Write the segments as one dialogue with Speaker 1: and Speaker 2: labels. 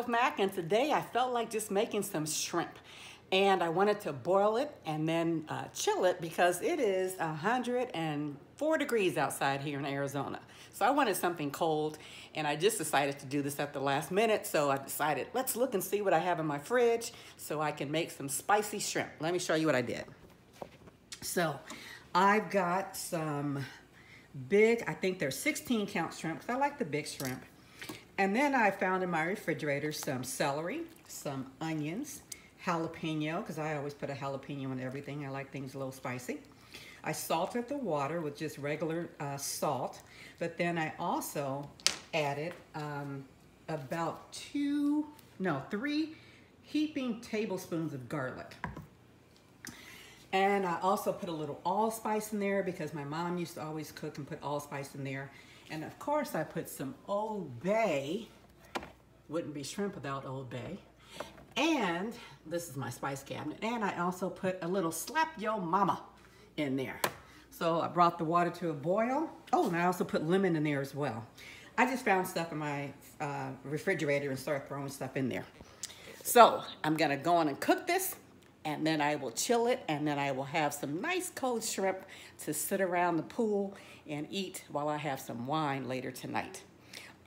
Speaker 1: Silv Mac, and today I felt like just making some shrimp. And I wanted to boil it and then chill it because it is 104 degrees outside here in Arizona. So I wanted something cold, and I just decided to do this at the last minute. So I decided, let's look and see what I have in my fridge so I can make some spicy shrimp. Let me show you what I did. So I've got some big, I think they're 16 count shrimp because I like the big shrimp. And then I found in my refrigerator some celery, some onions, jalapeno, because I always put a jalapeno in everything. I like things a little spicy. I salted the water with just regular salt, but then I also added about 3 heaping tablespoons of garlic. And I also put a little allspice in there because my mom used to always cook and put allspice in there. And of course I put some Old Bay. Wouldn't be shrimp without Old Bay. And this is my spice cabinet. And I also put a little Slap Yo Mama in there. So I brought the water to a boil. Oh, and I also put lemon in there as well. I just found stuff in my refrigerator and started throwing stuff in there. So I'm gonna go on and cook this, and then I will chill it, and then I will have some nice cold shrimp to sit around the pool and eat while I have some wine later tonight.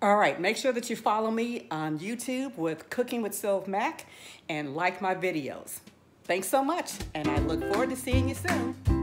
Speaker 1: All right, make sure that you follow me on YouTube with Cooking with Silv Mac and like my videos. Thanks so much, and I look forward to seeing you soon.